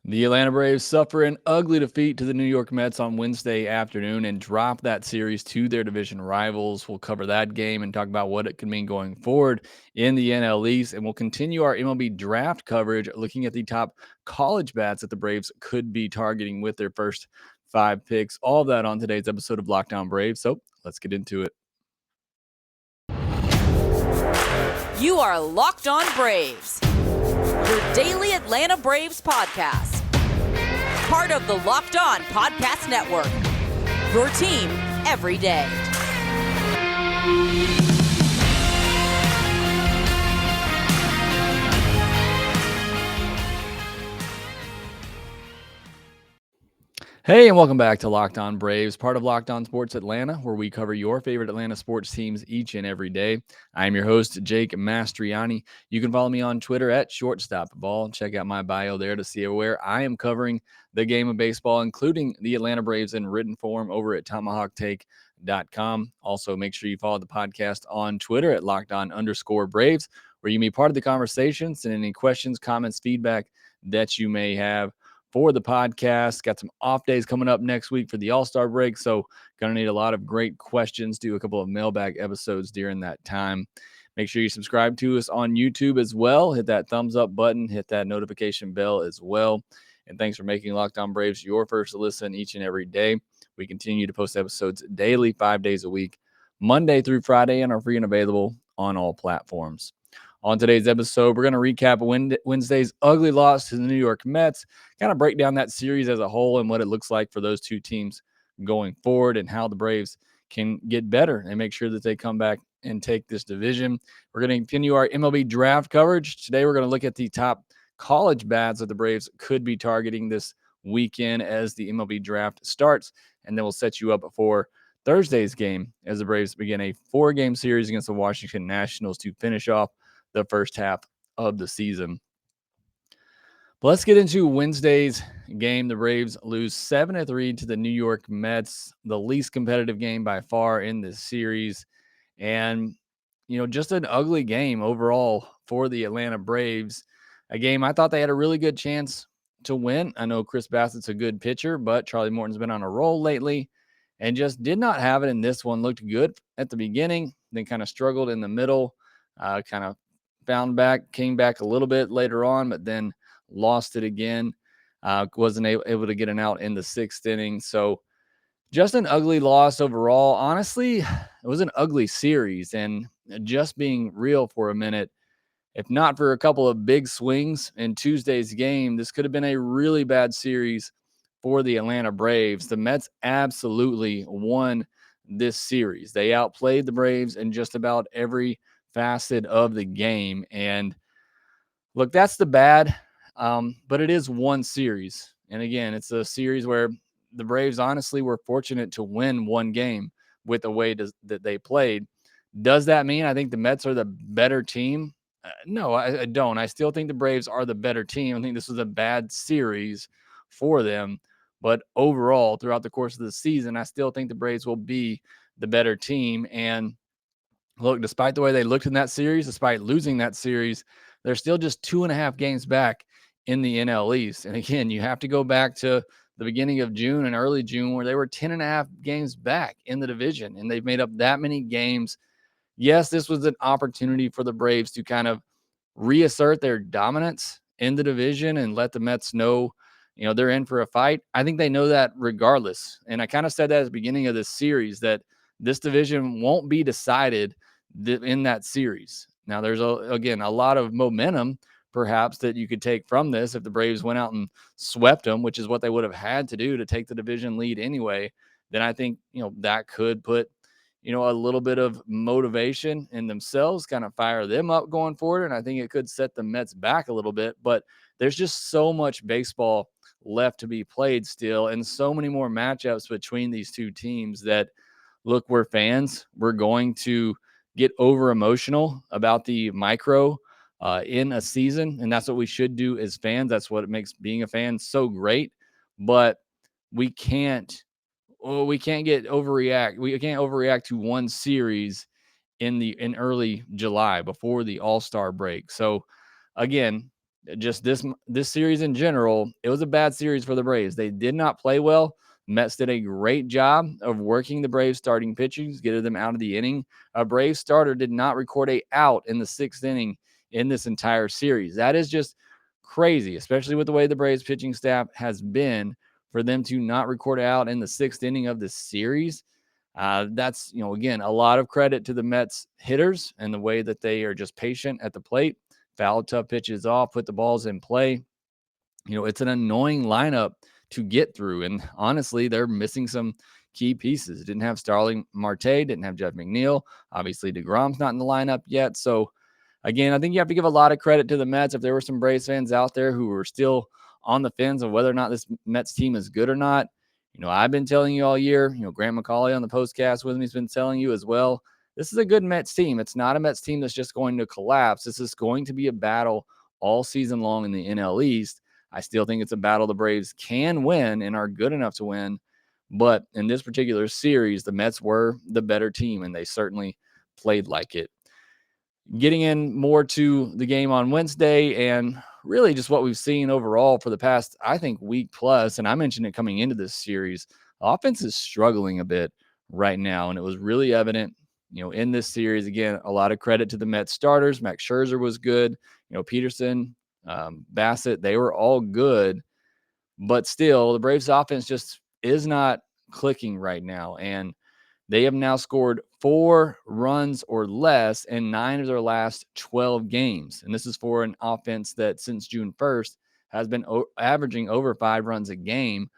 The Atlanta Braves suffer an ugly defeat to the New York Mets on Wednesday afternoon and drop that series to their division rivals. We'll cover that game and talk about what it could mean going forward in the NL East. And we'll continue our MLB draft coverage looking at the top college bats that the Braves could be targeting with their first 5 picks. All of that on today's episode of Lockdown Braves. So let's get into it. You are Locked On Braves, your daily Atlanta Braves podcast. Part of the Locked On Podcast Network, your team every day. Hey, and welcome back to Locked On Braves, part of Locked On Sports Atlanta, where we cover your favorite Atlanta sports teams each and every day. I'm your host, Jake Mastroianni. You can follow me on Twitter at Shortstop. Check out my bio there to see where I am covering the game of baseball, including the Atlanta Braves in written form over at tomahawktake.com. Also, make sure you follow the podcast on Twitter at LockedOn_Braves, where you can be part of the conversation, send any questions, comments, feedback that you may have for the podcast. Got some off days coming up next week for the All-Star break, so going to need a lot of great questions. Do a couple of mailbag episodes during that time. Make sure you subscribe to us on YouTube as well. Hit that thumbs up button. Hit that notification bell as well. And thanks for making Locked On Braves your first listen each and every day. We continue to post episodes daily, 5 days a week, Monday through Friday, and are free and available on all platforms. On today's episode, we're going to recap Wednesday's ugly loss to the New York Mets, kind of break down that series as a whole and what it looks like for those two teams going forward and how the Braves can get better and make sure that they come back and take this division. We're going to continue our MLB draft coverage. Today, we're going to look at the top college bats that the Braves could be targeting this weekend as the MLB draft starts, and then we'll set you up for Thursday's game as the Braves begin a 4-game series against the Washington Nationals to finish off the first half of the season. But let's get into Wednesday's game. The Braves lose 7-3 to the New York Mets, the least competitive game by far in this series. And, just an ugly game overall for the Atlanta Braves. A game I thought they had a really good chance to win. I know Chris Bassett's a good pitcher, but Charlie Morton's been on a roll lately and just did not have it in this one. Looked good at the beginning, then kind of struggled in the middle, kind of came back a little bit later on, but then lost it again. Wasn't able to get an out in the 6th inning. So just an ugly loss overall. Honestly, it was an ugly series. And just being real for a minute, if not for a couple of big swings in Tuesday's game, this could have been a really bad series for the Atlanta Braves. The Mets absolutely won this series. They outplayed the Braves in just about every facet of the game. And look, that's the bad, but it is one series. And again, it's a series where the Braves honestly were fortunate to win one game with the way that they played. Does that mean I think the Mets are the better team? No, I don't. I still think the Braves are the better team. I think this was a bad series for them. But overall, throughout the course of the season, I still think the Braves will be the better team. And look, despite the way they looked in that series, despite losing that series, they're still just 2.5 games back in the NL East. And again, you have to go back to the beginning of June and early June where they were 10.5 games back in the division, and they've made up that many games. Yes, this was an opportunity for the Braves to kind of reassert their dominance in the division and let the Mets know, they're in for a fight. I think they know that regardless. And I kind of said that at the beginning of this series that this division won't be decided in that series. Now, there's, again, a lot of momentum perhaps that you could take from this if the Braves went out and swept them, which is what they would have had to do to take the division lead anyway. Then I think, that could put, a little bit of motivation in themselves, kind of fire them up going forward. And I think it could set the Mets back a little bit. But there's just so much baseball left to be played still, and so many more matchups between these two teams that, look, we're fans. We're going to get over emotional about the micro in a season, and that's what we should do as fans. That's what makes being a fan so great. But we can't get overreact. We can't overreact to one series in early July before the All-Star break. So again, just this series in general, it was a bad series for the Braves. They did not play well. Mets did a great job of working the Braves starting pitchers, getting them out of the inning. A Braves starter did not record a out in the 6th inning in this entire series. That is just crazy, especially with the way the Braves pitching staff has been, for them to not record out in the 6th inning of this series. That's, again, a lot of credit to the Mets hitters and the way that they are just patient at the plate, foul tough pitches off, put the balls in play. It's an annoying lineup to get through. And honestly, they're missing some key pieces. Didn't have Starling Marte, didn't have Jeff McNeil. Obviously, DeGrom's not in the lineup yet. So, again, I think you have to give a lot of credit to the Mets. If there were some Braves fans out there who were still on the fence of whether or not this Mets team is good or not, I've been telling you all year, Grant McCauley on the postcast with me has been telling you as well. This is a good Mets team. It's not a Mets team that's just going to collapse. This is going to be a battle all season long in the NL East. I still think it's a battle the Braves can win and are good enough to win. But in this particular series, the Mets were the better team, and they certainly played like it. Getting in more to the game on Wednesday and really just what we've seen overall for the past, I think, week plus, and I mentioned it coming into this series, offense is struggling a bit right now, and it was really evident, in this series. Again, a lot of credit to the Mets starters. Max Scherzer was good. Peterson, Bassett, they were all good, but still, the Braves offense just is not clicking right now, and they have now scored 4 runs or less in 9 of their last 12 games. And this is for an offense that since June 1st has been averaging over 5 runs a game.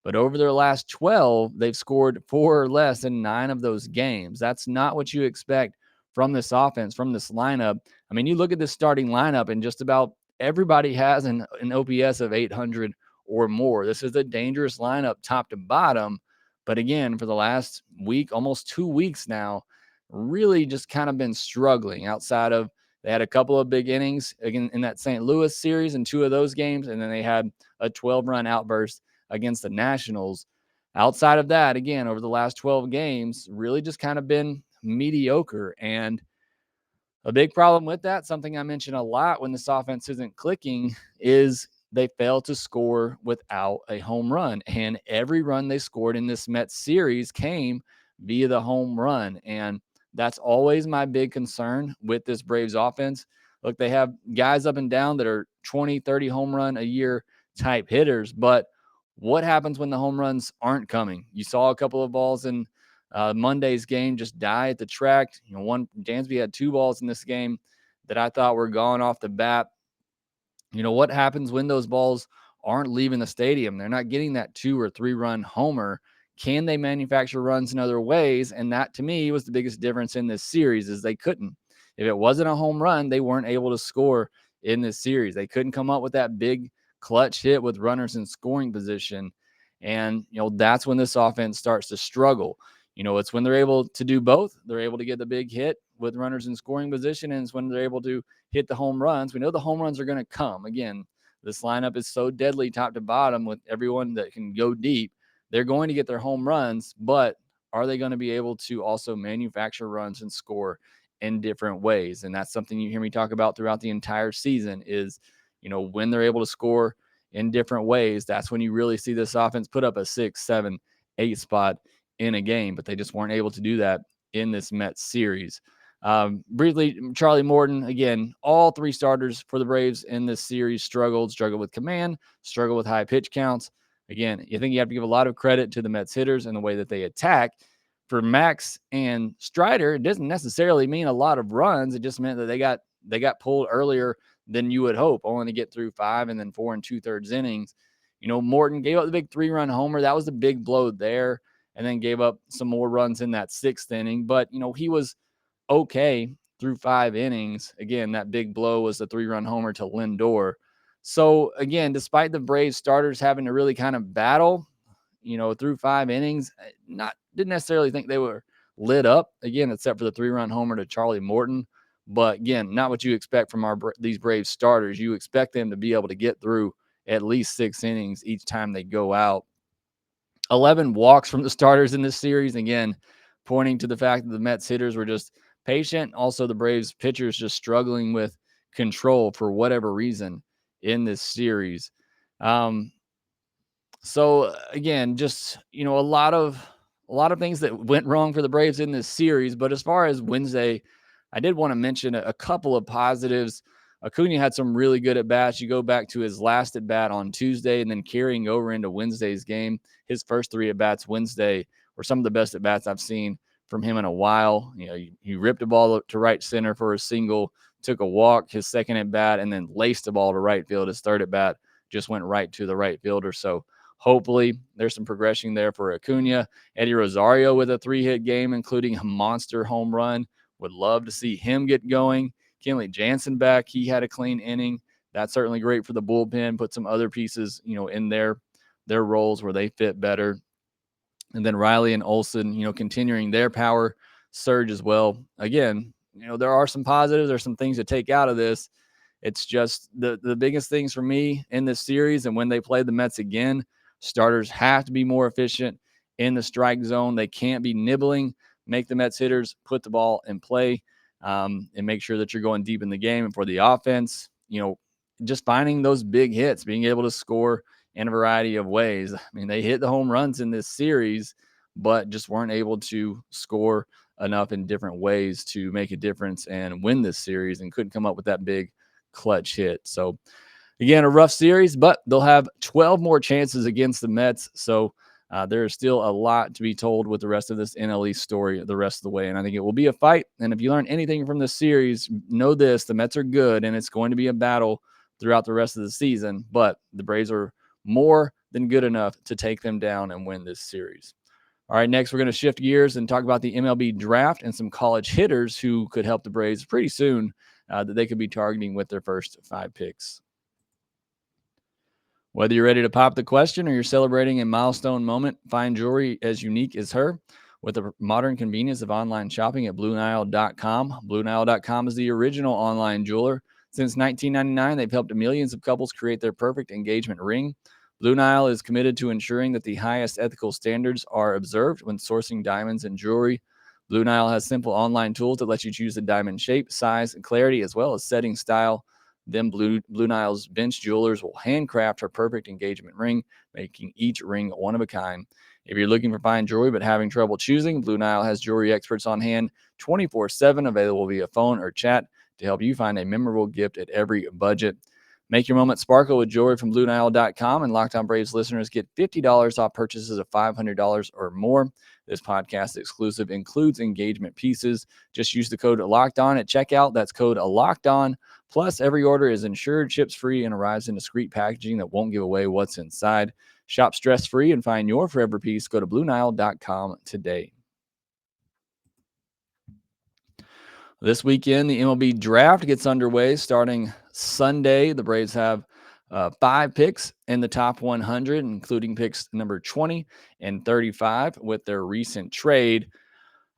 But over their last 12, they've scored 4 or less in 9 of those games. That's not what you expect from this offense, from this lineup. I mean, you look at this starting lineup, and just about everybody has an OPS of 800 or more. This is a dangerous lineup top to bottom. But again, for the last week, almost 2 weeks now, really just kind of been struggling outside of, they had a couple of big innings again in that St. Louis series in 2 of those games. And then they had a 12-run outburst against the Nationals. Outside of that, again, over the last 12 games, really just kind of been mediocre. And a big problem with that, something I mention a lot when this offense isn't clicking, is they fail to score without a home run. And every run they scored in this Mets series came via the home run. And that's always my big concern with this Braves offense. Look, they have guys up and down that are 20, 30 home run a year type hitters. But what happens when the home runs aren't coming? You saw a couple of balls in Monday's game just die at the track. Dansby had 2 balls in this game that I thought were gone off the bat. What happens when those balls aren't leaving the stadium? They're not getting that 2 or 3 run homer. Can they manufacture runs in other ways? And that, to me, was the biggest difference in this series, is they couldn't. If it wasn't a home run, they weren't able to score in this series. They couldn't come up with that big clutch hit with runners in scoring position. And, that's when this offense starts to struggle. It's when they're able to do both. They're able to get the big hit with runners in scoring position, and it's when they're able to hit the home runs. We know the home runs are going to come. Again, this lineup is so deadly top to bottom with everyone that can go deep. They're going to get their home runs, but are they going to be able to also manufacture runs and score in different ways? And that's something you hear me talk about throughout the entire season is, when they're able to score in different ways, that's when you really see this offense put up a 6, 7, 8 spot in a game, but they just weren't able to do that in this Mets series. Briefly, Charlie Morton, again, all 3 starters for the Braves in this series struggled with command, struggled with high pitch counts. Again, you think you have to give a lot of credit to the Mets hitters and the way that they attack. For Max and Strider, it doesn't necessarily mean a lot of runs. It just meant that they got pulled earlier than you would hope, only to get through 5 and then 4 2/3 innings. Morton gave up the big 3-run homer. That was the big blow there, and then gave up some more runs in that 6th inning. But, he was okay through 5 innings. Again, that big blow was the 3-run homer to Lindor. So, again, despite the Braves starters having to really kind of battle, through 5 innings, didn't necessarily think they were lit up, again, except for the 3-run homer to Charlie Morton. But again, not what you expect from these Braves starters. You expect them to be able to get through at least 6 innings each time they go out. 11 walks from the starters in this series, again, pointing to the fact that the Mets hitters were just patient. Also, the Braves pitchers just struggling with control for whatever reason in this series. Um, so again, just a lot of things that went wrong for the Braves in this series. But as far as Wednesday, I did want to mention a couple of positives. Acuna had some really good at bats. You go back to his last at bat on Tuesday and then carrying over into Wednesday's game. His first three at bats Wednesday were some of the best at bats I've seen from him in a while. He ripped a ball to right center for a single, took a walk his second at bat, and then laced the ball to right field. His third at bat just went right to the right fielder. So hopefully there's some progression there for Acuna. Eddie Rosario with a 3-hit game, including a monster home run. Would love to see him get going. Kenley Jansen back. He had a clean inning. That's certainly great for the bullpen. Put some other pieces, in their roles where they fit better. And then Riley and Olsen, continuing their power surge as well. Again, there are some positives. There's some things to take out of this. It's just the biggest things for me in this series. And when they play the Mets again, starters have to be more efficient in the strike zone. They can't be nibbling. Make the Mets hitters put the ball in play, and make sure that you're going deep in the game. And for the offense, just finding those big hits, being able to score in a variety of ways. I mean, they hit the home runs in this series, but just weren't able to score enough in different ways to make a difference and win this series, and couldn't come up with that big clutch hit. So again, a rough series, but they'll have 12 more chances against the Mets. So there is still a lot to be told with the rest of this NL East story the rest of the way. And I think it will be a fight. And if you learn anything from this series, know this: the Mets are good, and it's going to be a battle throughout the rest of the season. But the Braves are more than good enough to take them down and win this series. All right, next we're going to shift gears and talk about the MLB Draft and some college hitters who could help the Braves pretty soon, that they could be targeting with their first 5 picks. Whether you're ready to pop the question or you're celebrating a milestone moment, find jewelry as unique as her with the modern convenience of online shopping at BlueNile.com. BlueNile.com is the original online jeweler. Since 1999, they've helped millions of couples create their perfect engagement ring. Blue Nile is committed to ensuring that the highest ethical standards are observed when sourcing diamonds and jewelry. Blue Nile has simple online tools that let you choose the diamond shape, size, and clarity, as well as setting style. Then Blue Nile's bench jewelers will handcraft her perfect engagement ring, making each ring one of a kind. If you're looking for fine jewelry but having trouble choosing, Blue Nile has jewelry experts on hand 24/7, available via phone or chat to help you find a memorable gift at every budget. Make your moment sparkle with jewelry from BlueNile.com, and Locked On Braves listeners get $50 off purchases of $500 or more. This podcast exclusive includes engagement pieces. Just use the code LOCKEDON at checkout. That's code LOCKEDON. Plus, every order is insured, ships free, and arrives in discreet packaging that won't give away what's inside. Shop stress-free and find your forever piece. Go to BlueNile.com today. This weekend, the MLB Draft gets underway starting Sunday. The Braves have 5 picks in the top 100, including picks number 20 and 35 with their recent trade.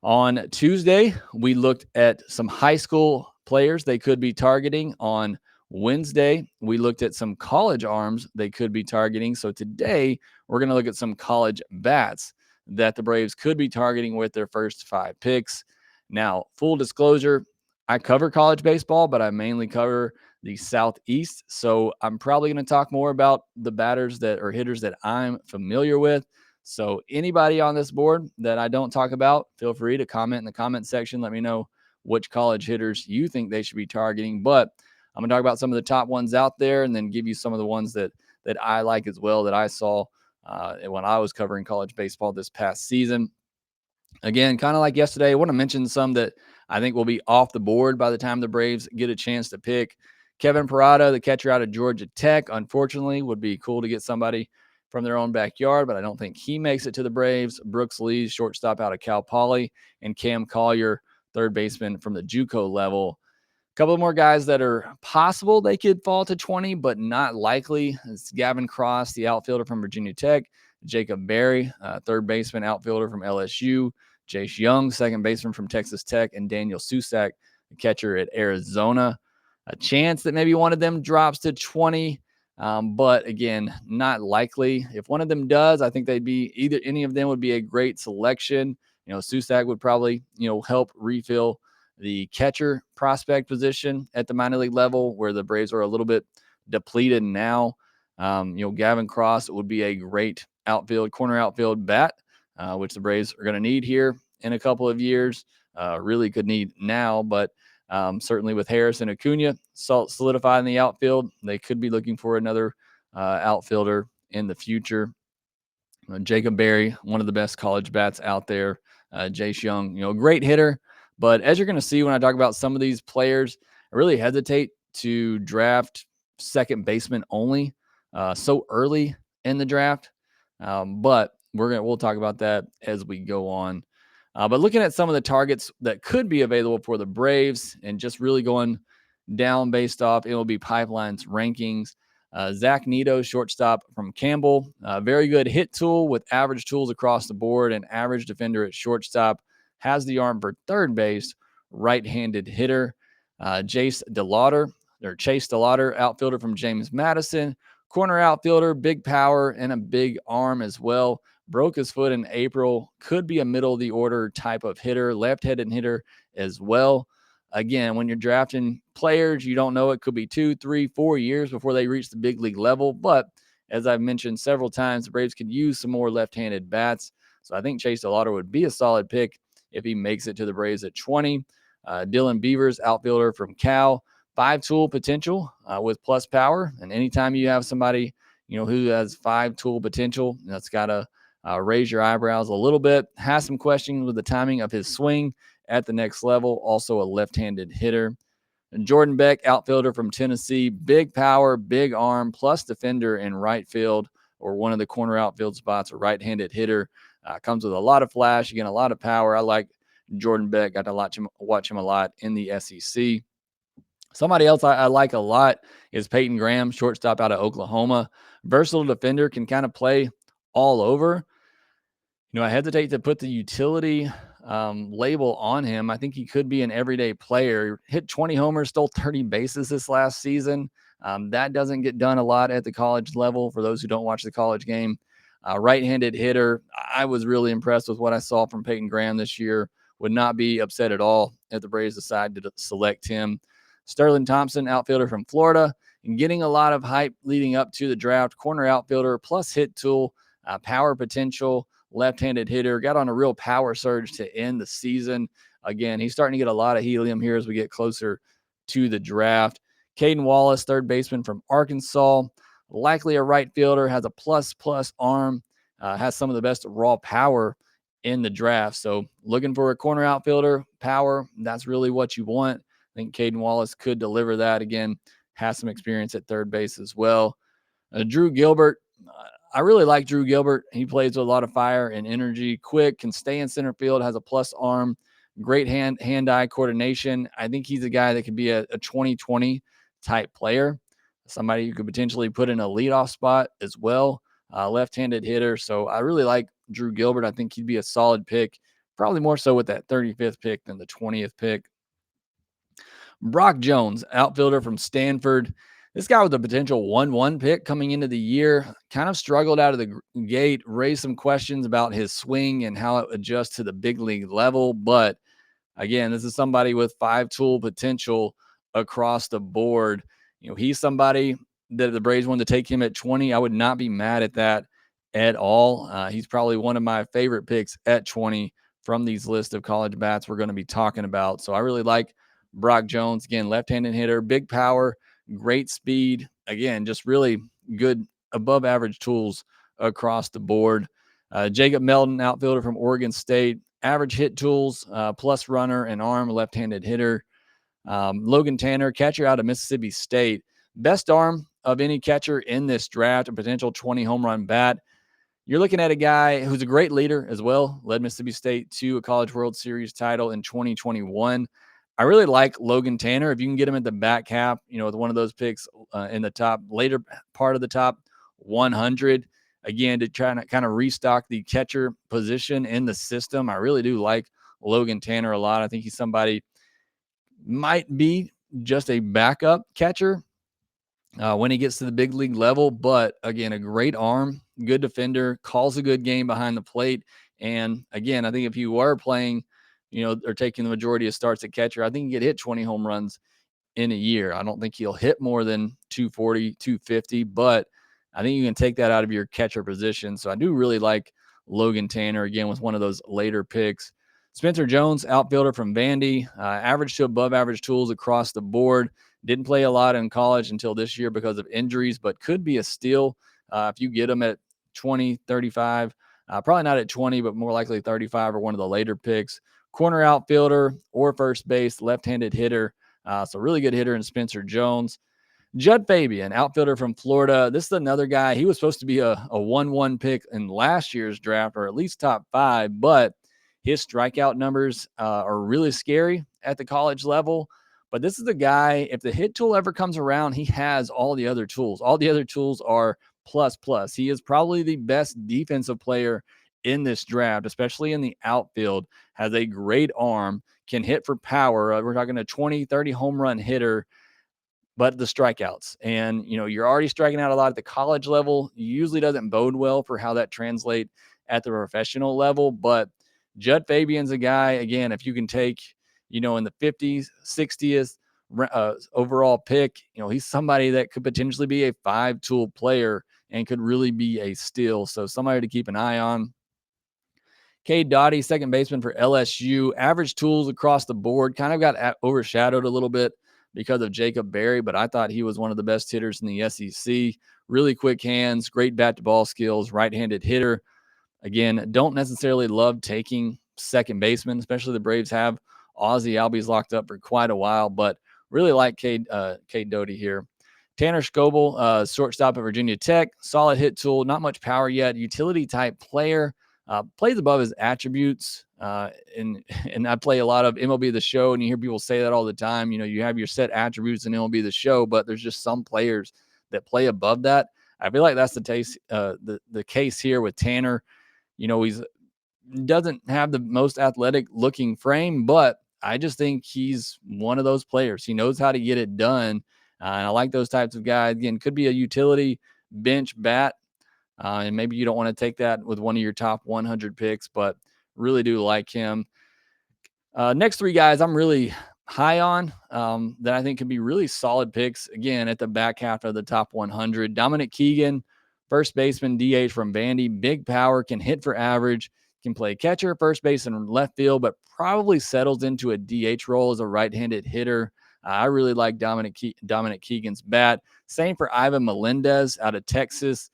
On Tuesday, we looked at some high school players they could be targeting. On Wednesday, we looked at some college arms they could be targeting. So today, we're going to look at some college bats that the Braves could be targeting with their first 5 picks. Now, full disclosure, I cover college baseball, but I mainly cover the Southeast. So I'm probably going to talk more about the batters that or hitters that I'm familiar with. So anybody on this board that I don't talk about, feel free to comment in the comment section. Let me know which college hitters you think they should be targeting. But I'm going to talk about some of the top ones out there, and then give you some of the ones that I like as well, that I saw when I was covering college baseball this past season. Again, kind of like yesterday, I want to mention some that I think will be off the board by the time the Braves get a chance to pick. Kevin Parada, the catcher out of Georgia Tech, unfortunately, would be cool to get somebody from their own backyard, but I don't think he makes it to the Braves. Brooks Lee, shortstop out of Cal Poly, and Cam Collier, third baseman from the JUCO level. A couple more guys that are possible they could fall to 20, but not likely. It's Gavin Cross, the outfielder from Virginia Tech. Jacob Berry, third baseman, outfielder from LSU. Jace Young, second baseman from Texas Tech. And Daniel Susak, the catcher at Arizona. A chance that maybe one of them drops to 20, but again, not likely. If one of them does, I think they'd be any of them would be a great selection. Susak would probably, help refill the catcher prospect position at the minor league level, where the Braves are a little bit depleted now. Gavin Cross would be a great corner outfield bat, which the Braves are going to need here in a couple of years. Really could need now, but certainly with Harris and Acuna solidified in the outfield, they could be looking for another outfielder in the future. Jacob Berry, one of the best college bats out there. Jace Young, great hitter. But as you're going to see when I talk about some of these players, I really hesitate to draft second baseman only so early in the draft. But we'll talk about that as we go on. But looking at some of the targets that could be available for the Braves and just really going down based off MLB Pipeline's rankings. Zach Neto, shortstop from Campbell, very good hit tool with average tools across the board and average defender at shortstop, has the arm for third base, right-handed hitter. Chase DeLauder, outfielder from James Madison, corner outfielder, big power and a big arm as well. Broke his foot in April, could be a middle of the order type of hitter, left-handed hitter as well. Again, when you're drafting players, you don't know. It could be 2, 3, 4 years before they reach the big league level. But as I've mentioned several times, the Braves could use some more left-handed bats. So I think Chase DeLauder would be a solid pick if he makes it to the Braves at 20. Dylan Beavers, outfielder from Cal, 5-tool potential with plus power. And anytime you have somebody, who has 5-tool potential, that's got to raise your eyebrows a little bit. Has some questions with the timing of his swing at the next level. Also a left-handed hitter. And Jordan Beck, outfielder from Tennessee, big power, big arm, plus defender in right field or one of the corner outfield spots, a right-handed hitter. Comes with a lot of flash, again, a lot of power. I like Jordan Beck. Got to watch him a lot in the SEC. Somebody else I like a lot is Peyton Graham, shortstop out of Oklahoma. Versatile defender, can kind of play all over. I hesitate to put the utility label on him. I think he could be an everyday player. Hit 20 homers, stole 30 bases this last season. That doesn't get done a lot at the college level for those who don't watch the college game. Right-handed hitter. I was really impressed with what I saw from Peyton Graham this year. Would not be upset at all if the Braves decide to select him. Sterling Thompson, outfielder from Florida, and getting a lot of hype leading up to the draft. Corner outfielder plus hit tool, power potential, left-handed hitter. Got on a real power surge to end the season. Again, he's starting to get a lot of helium here as we get closer to the draft. Caden Wallace, third baseman from Arkansas, likely a right fielder, has a plus arm, has some of the best raw power in the draft. So looking for a corner outfielder, power, that's really what you want. I think Caden Wallace could deliver that. Again, has some experience at third base as well. Drew Gilbert, I really like Drew Gilbert. He plays with a lot of fire and energy, quick, can stay in center field, has a plus arm, great hand-eye coordination. I think he's a guy that could be a 2020 type player, somebody you could potentially put in a leadoff spot as well, left-handed hitter. So I really like Drew Gilbert. I think he'd be a solid pick, probably more so with that 35th pick than the 20th pick. Brock Jones, outfielder from Stanford. This guy was a potential 1-1 pick coming into the year. Kind of struggled out of the gate, raised some questions about his swing and how it adjusts to the big league level. But again, this is somebody with 5-tool potential across the board. He's somebody that the Braves wanted to take him at 20. I would not be mad at that at all. He's probably one of my favorite picks at 20 from these list of college bats we're going to be talking about. So I really like Brock Jones. Again, left-handed hitter, big power, great speed. Again, just really good above average tools across the board. Jacob Melton, outfielder from Oregon State, average hit tools, plus runner and arm, left-handed hitter. Logan Tanner, catcher out of Mississippi State, best arm of any catcher in this draft, a potential 20 home run bat. You're looking at a guy who's a great leader as well, led Mississippi State to a College World Series title in 2021. I really like Logan Tanner. If you can get him at the back half, with one of those picks in the top, later part of the top 100, again, to try to kind of restock the catcher position in the system. I really do like Logan Tanner a lot. I think he's somebody might be just a backup catcher when he gets to the big league level. But again, a great arm, good defender, calls a good game behind the plate. And again, I think if you were playing, or taking the majority of starts at catcher, I think you could hit 20 home runs in a year. I don't think he'll hit more than 240, 250, but I think you can take that out of your catcher position. So I do really like Logan Tanner, again, with one of those later picks. Spencer Jones, outfielder from Vandy, average to above average tools across the board. Didn't play a lot in college until this year because of injuries, but could be a steal if you get him at 20, 35. Probably not at 20, but more likely 35 or one of the later picks. Corner outfielder or first base, left-handed hitter. So really good hitter in Spencer Jones. Judd Fabian, outfielder from Florida. This is another guy. He was supposed to be a 1-1 pick in last year's draft, or at least top 5, but his strikeout numbers are really scary at the college level. But this is the guy, if the hit tool ever comes around, he has all the other tools. All the other tools are plus. He is probably the best defensive player in this draft, especially in the outfield. Has a great arm, can hit for power. We're talking a 20, 30 home run hitter, but the strikeouts. And, you're already striking out a lot at the college level. Usually doesn't bode well for how that translates at the professional level. But Judd Fabian's a guy, again, if you can take, in the 50s, 60th overall pick, he's somebody that could potentially be a 5-tool player and could really be a steal. So somebody to keep an eye on. Cade Doughty, second baseman for LSU, average tools across the board, kind of got overshadowed a little bit because of Jacob Berry, but I thought he was one of the best hitters in the SEC. Really quick hands, great bat-to-ball skills, right-handed hitter. Again, don't necessarily love taking second baseman, especially the Braves have Ozzie Albies locked up for quite a while, but really like Cade Doughty here. Tanner Scoble, shortstop at Virginia Tech, solid hit tool, not much power yet, utility-type player. Plays above his attributes. And I play a lot of MLB The Show, and you hear people say that all the time. You have your set attributes in MLB The Show, but there's just some players that play above that. I feel like that's the case here with Tanner. He's doesn't have the most athletic looking frame, but I just think he's one of those players. He knows how to get it done. And I like those types of guys. Again, could be a utility bench bat. And maybe you don't want to take that with one of your top 100 picks, but really do like him. Next 3 guys I'm really high on that I think could be really solid picks, again, at the back half of the top 100. Dominic Keegan, first baseman, DH from Vandy, big power, can hit for average, can play catcher, first base, and left field, but probably settles into a DH role as a right-handed hitter. I really like Dominic Keegan's bat. Same for Ivan Melendez out of Texas.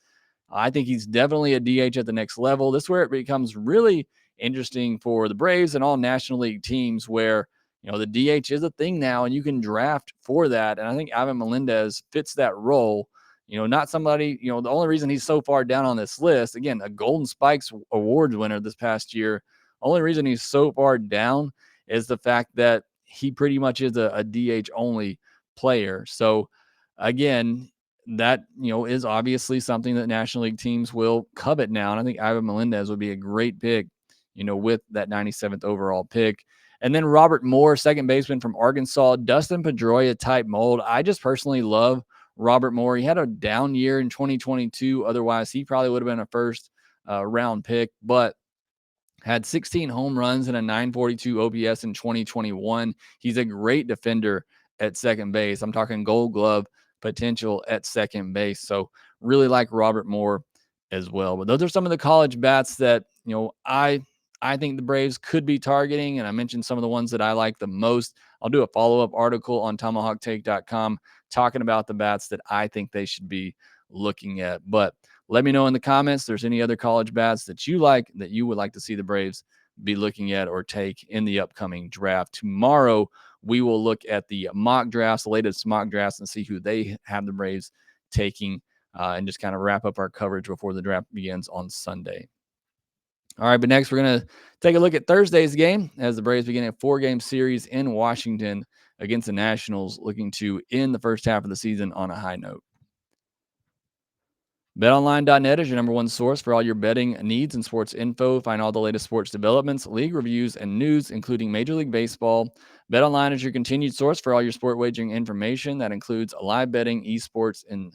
I think he's definitely a DH at the next level. This is where it becomes really interesting for the Braves and all National League teams where, the DH is a thing now and you can draft for that. And I think Ivan Melendez fits that role. Not somebody, the only reason he's so far down on this list, again, a Golden Spikes Awards winner this past year, only reason he's so far down is the fact that he pretty much is a DH only player. So again, that, is obviously something that National League teams will covet now. And I think Ivan Melendez would be a great pick, with that 97th overall pick. And then Robert Moore, second baseman from Arkansas, Dustin Pedroia type mold. I just personally love Robert Moore. He had a down year in 2022. Otherwise, he probably would have been a first round pick, but had 16 home runs and a 942 OPS in 2021. He's a great defender at second base. I'm talking Gold Glove potential at second base. So really like Robert Moore as well. But those are some of the college bats that, I think the Braves could be targeting. And I mentioned some of the ones that I like the most. I'll do a follow-up article on tomahawktake.com talking about the bats that I think they should be looking at. But let me know in the comments if there's any other college bats that you like that you would like to see the Braves be looking at or take in the upcoming draft. Tomorrow, we will look at the mock drafts, the latest mock drafts, and see who they have the Braves taking and just kind of wrap up our coverage before the draft begins on Sunday. All right, but next we're going to take a look at Thursday's game as the Braves begin a 4-game series in Washington against the Nationals, looking to end the first half of the season on a high note. BetOnline.net is your number one source for all your betting needs and sports info. Find all the latest sports developments, league reviews, and news, including Major League Baseball. BetOnline is your continued source for all your sport wagering information. That includes live betting, esports, and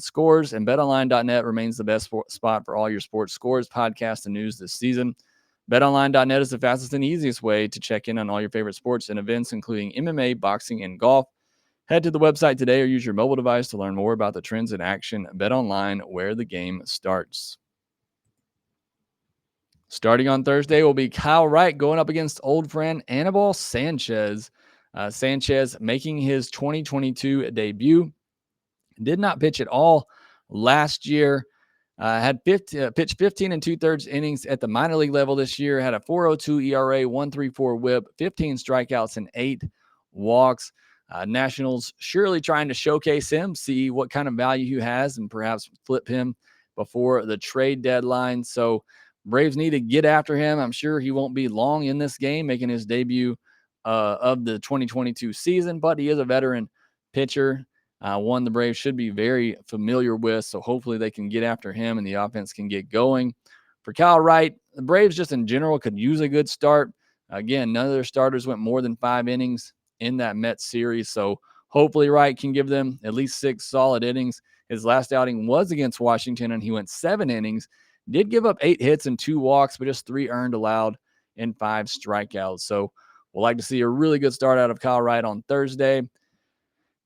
scores. And BetOnline.net remains the best spot for all your sports scores, podcasts, and news this season. BetOnline.net is the fastest and easiest way to check in on all your favorite sports and events, including MMA, boxing, and golf. Head to the website today or use your mobile device to learn more about the trends in action. Bet online, where the game starts. Starting on Thursday will be Kyle Wright going up against old friend Anibal Sanchez. Sanchez making his 2022 debut. Did not pitch at all last year. Pitched 15 and 2/3 innings at the minor league level this year. Had a 4.02 ERA, 1.34 WHIP, 15 strikeouts, and 8 walks. Nationals surely trying to showcase him, see what kind of value he has, and perhaps flip him before the trade deadline. So Braves need to get after him. I'm sure he won't be long in this game, making his debut of the 2022 season, but he is a veteran pitcher. One the Braves should be very familiar with, so hopefully they can get after him and the offense can get going. For Kyle Wright, the Braves just in general could use a good start. Again, none of their starters went more than 5 innings in that Mets series, so hopefully Wright can give them at least 6 solid innings. His last outing was against Washington, and he went 7 innings. Did give up 8 hits and 2 walks, but just 3 earned allowed and 5 strikeouts. So we'll like to see a really good start out of Kyle Wright on Thursday. And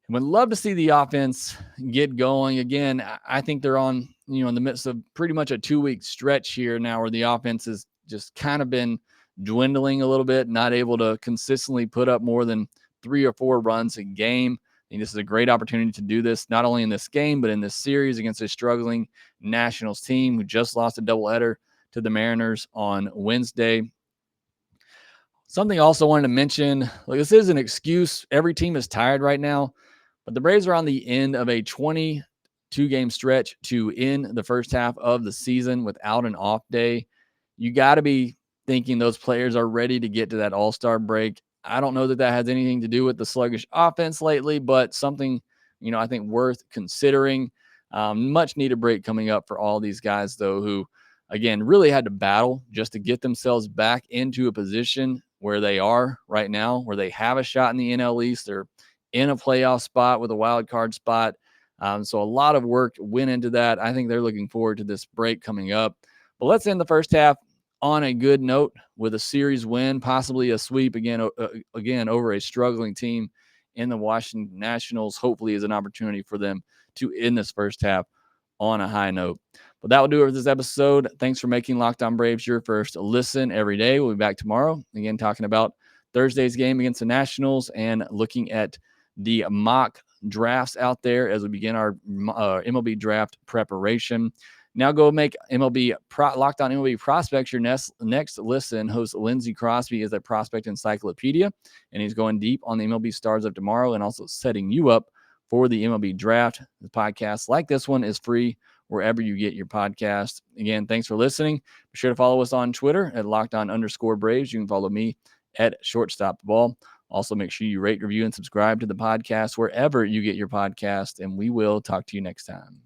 would love to see the offense get going. Again, I think they're on, in the midst of pretty much a 2-week stretch here now where the offense has just kind of been dwindling a little bit, not able to consistently put up more than 3 or 4 runs a game. I think this is a great opportunity to do this, not only in this game, but in this series against a struggling Nationals team who just lost a doubleheader to the Mariners on Wednesday. Something I also wanted to mention, this is an excuse. Every team is tired right now. But the Braves are on the end of a 22-game stretch to end the first half of the season without an off day. You got to be thinking those players are ready to get to that all-star break. I don't know that that has anything to do with the sluggish offense lately, but something, I think worth considering. Much needed break coming up for all these guys, though, who, again, really had to battle just to get themselves back into a position where they are right now, where they have a shot in the NL East. They're in a playoff spot with a wild card spot. So a lot of work went into that. I think they're looking forward to this break coming up. But let's end the first half on a good note with a series win, possibly a sweep again over a struggling team in the Washington Nationals. Hopefully is an opportunity for them to end this first half on a high note. But that will do it for this episode. Thanks for making Lockedon Braves your first listen every day. We'll be back tomorrow, again, talking about Thursday's game against the Nationals and looking at the mock drafts out there as we begin our MLB draft preparation. Now go make Locked On MLB Prospects your next listen. Host Lindsey Crosby is a prospect encyclopedia, and he's going deep on the MLB stars of tomorrow and also setting you up for the MLB draft. The podcast like this one is free wherever you get your podcast. Again, thanks for listening. Be sure to follow us on Twitter at @LockedOn_Braves. You can follow me at Shortstop Ball. Also, make sure you rate, review, and subscribe to the podcast wherever you get your podcast, and we will talk to you next time.